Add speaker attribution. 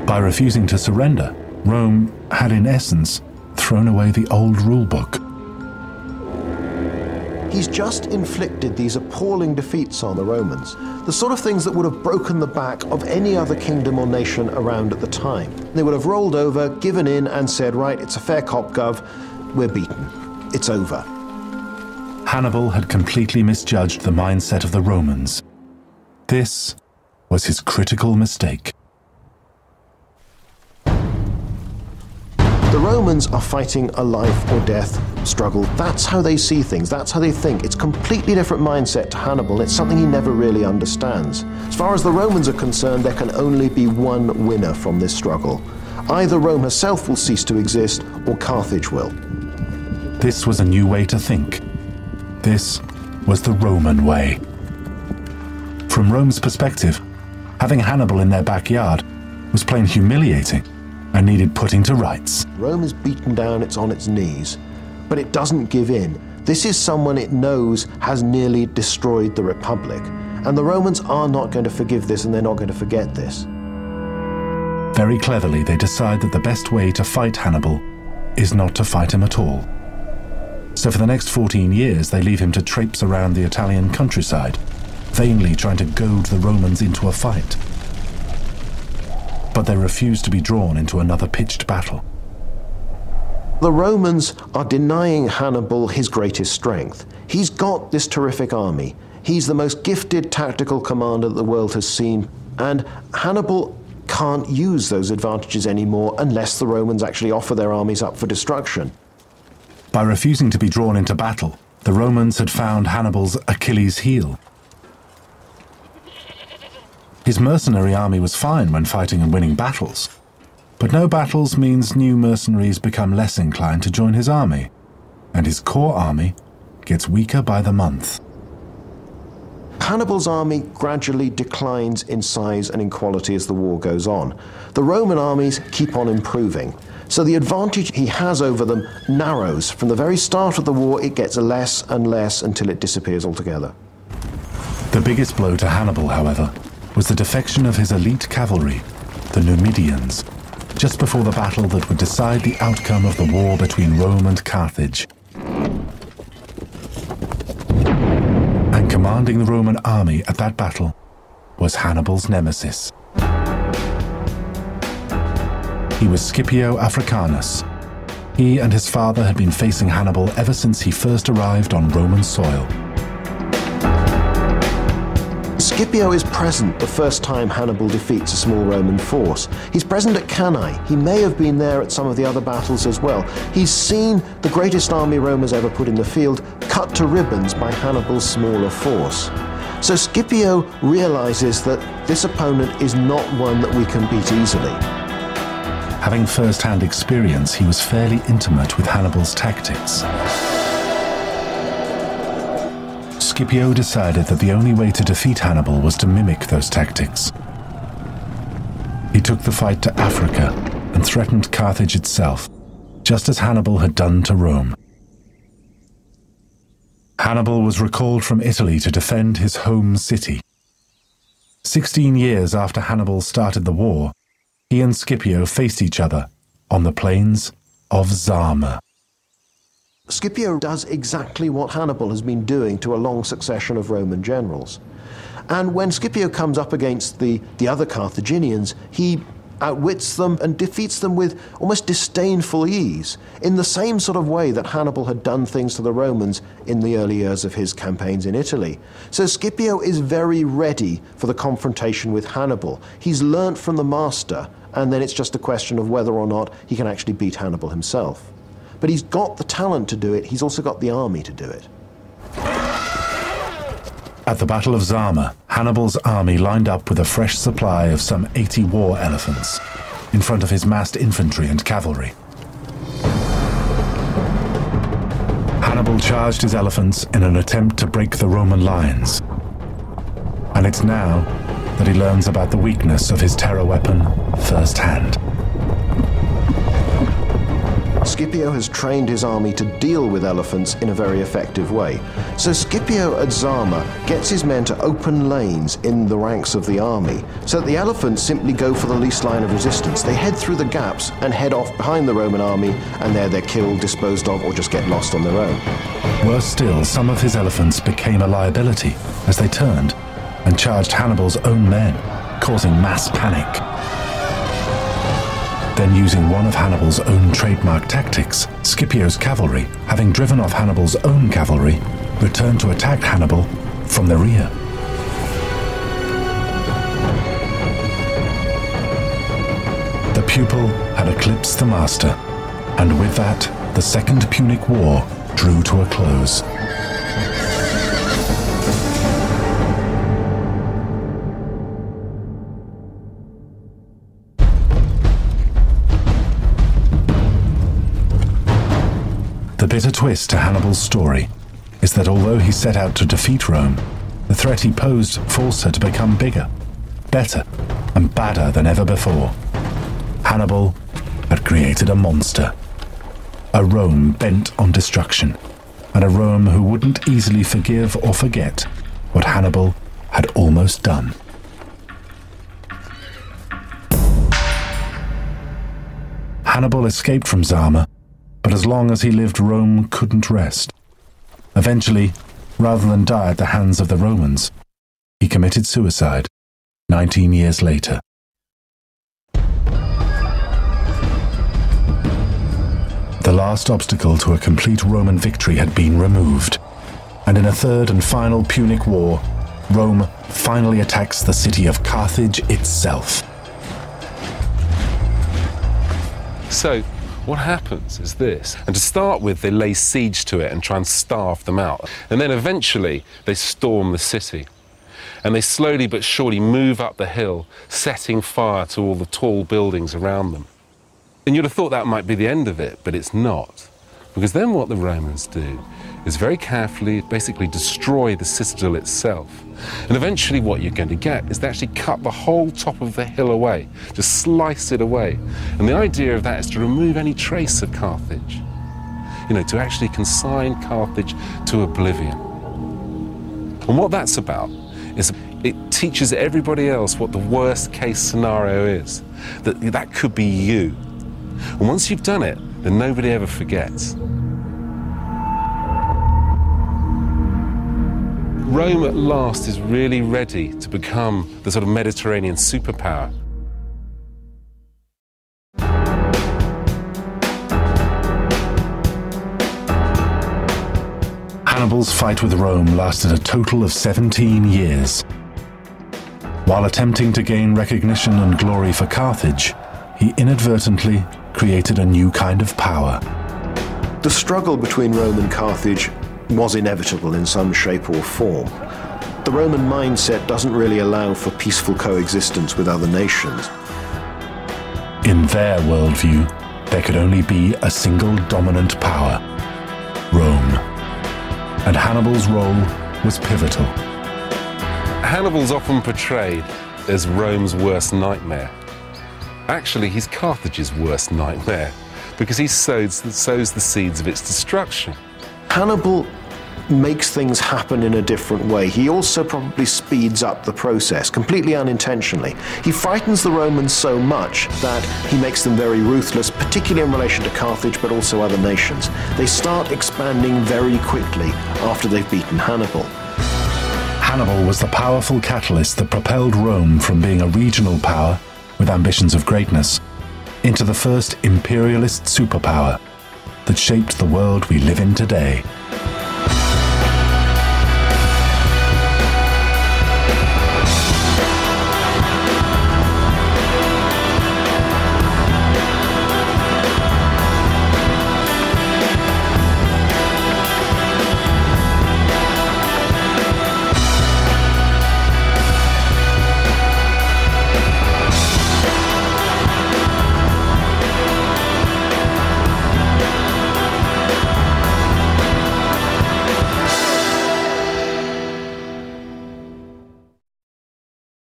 Speaker 1: By refusing to surrender, Rome had in essence thrown away the old rule book.
Speaker 2: He's just inflicted these appalling defeats on the Romans, the sort of things that would have broken the back of any other kingdom or nation around at the time. They would have rolled over, given in, and said, right, it's a fair cop, gov, we're beaten. It's over.
Speaker 1: Hannibal had completely misjudged the mindset of the Romans. This was his critical mistake.
Speaker 2: The Romans are fighting a life or death struggle. That's how they see things. That's how they think. It's a completely different mindset to Hannibal. It's something he never really understands. As far as the Romans are concerned, there can only be one winner from this struggle. Either Rome herself will cease to exist, or Carthage will.
Speaker 1: This was a new way to think. This was the Roman way. From Rome's perspective, having Hannibal in their backyard was plain humiliating and needed putting to rights.
Speaker 2: Rome is beaten down, it's on its knees, but it doesn't give in. This is someone it knows has nearly destroyed the Republic, and the Romans are not going to forgive this, and they're not going to forget this.
Speaker 1: Very cleverly, they decide that the best way to fight Hannibal is not to fight him at all. So for the next 14 years, they leave him to traipse around the Italian countryside, vainly trying to goad the Romans into a fight. But they refuse to be drawn into another pitched battle.
Speaker 2: The Romans are denying Hannibal his greatest strength. He's got this terrific army. He's the most gifted tactical commander that the world has seen, and Hannibal can't use those advantages anymore unless the Romans actually offer their armies up for destruction.
Speaker 1: By refusing to be drawn into battle, the Romans had found Hannibal's Achilles' heel. His mercenary army was fine when fighting and winning battles, but no battles means new mercenaries become less inclined to join his army, and his core army gets weaker by the month.
Speaker 2: Hannibal's army gradually declines in size and in quality as the war goes on. The Roman armies keep on improving, so the advantage he has over them narrows. From the very start of the war, it gets less and less until it disappears altogether.
Speaker 1: The biggest blow to Hannibal, however, was the defection of his elite cavalry, the Numidians, just before the battle that would decide the outcome of the war between Rome and Carthage. And commanding the Roman army at that battle was Hannibal's nemesis. He was Scipio Africanus. He and his father had been facing Hannibal ever since he first arrived on Roman soil.
Speaker 2: Scipio is present the first time Hannibal defeats a small Roman force. He's present at Cannae. He may have been there at some of the other battles as well. He's seen the greatest army Rome has ever put in the field cut to ribbons by Hannibal's smaller force. So Scipio realizes that this opponent is not one that we can beat easily.
Speaker 1: Having first-hand experience, he was fairly intimate with Hannibal's tactics. Scipio decided that the only way to defeat Hannibal was to mimic those tactics. He took the fight to Africa and threatened Carthage itself, just as Hannibal had done to Rome. Hannibal was recalled from Italy to defend his home city. 16 years after Hannibal started the war, he and Scipio faced each other on the plains of Zama.
Speaker 2: Scipio does exactly what Hannibal has been doing to a long succession of Roman generals. And when Scipio comes up against the other Carthaginians, he outwits them and defeats them with almost disdainful ease, in the same sort of way that Hannibal had done things to the Romans in the early years of his campaigns in Italy. So Scipio is very ready for the confrontation with Hannibal. He's learnt from the master, and then it's just a question of whether or not he can actually beat Hannibal himself. But he's got the talent to do it, he's also got the army to do it.
Speaker 1: At the Battle of Zama, Hannibal's army lined up with a fresh supply of some 80 war elephants in front of his massed infantry and cavalry. Hannibal charged his elephants in an attempt to break the Roman lines. And it's now that he learns about the weakness of his terror weapon firsthand.
Speaker 2: Scipio has trained his army to deal with elephants in a very effective way. So Scipio at Zama gets his men to open lanes in the ranks of the army, so that the elephants simply go for the least line of resistance. They head through the gaps and head off behind the Roman army, and there they're killed, disposed of, or just get lost on their own.
Speaker 1: Worse still, some of his elephants became a liability as they turned and charged Hannibal's own men, causing mass panic. Then, using one of Hannibal's own trademark tactics, Scipio's cavalry, having driven off Hannibal's own cavalry, returned to attack Hannibal from the rear. The pupil had eclipsed the master, and with that, the Second Punic War drew to a close. The bitter twist to Hannibal's story is that although he set out to defeat Rome, the threat he posed forced her to become bigger, better, and badder than ever before. Hannibal had created a monster, a Rome bent on destruction, and a Rome who wouldn't easily forgive or forget what Hannibal had almost done. Hannibal escaped from Zama, but as long as he lived, Rome couldn't rest. Eventually, rather than die at the hands of the Romans, he committed suicide 19 years later. The last obstacle to a complete Roman victory had been removed, and in a third and final Punic War, Rome finally attacks the city of Carthage itself.
Speaker 3: So, what happens is this, and to start with they lay siege to it and try and starve them out, and then eventually they storm the city, and they slowly but surely move up the hill, setting fire to all the tall buildings around them. And you'd have thought that might be the end of it, but it's not, because then what the Romans do is very carefully basically destroy the citadel itself. And eventually what you're going to get is they actually cut the whole top of the hill away, just slice it away. And the idea of that is to remove any trace of Carthage, to actually consign Carthage to oblivion. And what that's about is it teaches everybody else what the worst case scenario is, that could be you. And once you've done it, then nobody ever forgets. Rome at last is really ready to become the sort of Mediterranean superpower.
Speaker 1: Hannibal's fight with Rome lasted a total of 17 years. While attempting to gain recognition and glory for Carthage, he inadvertently created a new kind of power.
Speaker 2: The struggle between Rome and Carthage was inevitable in some shape or form. The Roman mindset doesn't really allow for peaceful coexistence with other nations.
Speaker 1: In their worldview, there could only be a single dominant power, Rome. And Hannibal's role was pivotal.
Speaker 3: Hannibal's often portrayed as Rome's worst nightmare. Actually, he's Carthage's worst nightmare, because he sows the seeds of its destruction.
Speaker 2: Hannibal makes things happen in a different way. He also probably speeds up the process, completely unintentionally. He frightens the Romans so much that he makes them very ruthless, particularly in relation to Carthage, but also other nations. They start expanding very quickly after they've beaten Hannibal.
Speaker 1: Hannibal was the powerful catalyst that propelled Rome from being a regional power with ambitions of greatness into the first imperialist superpower that shaped the world we live in today.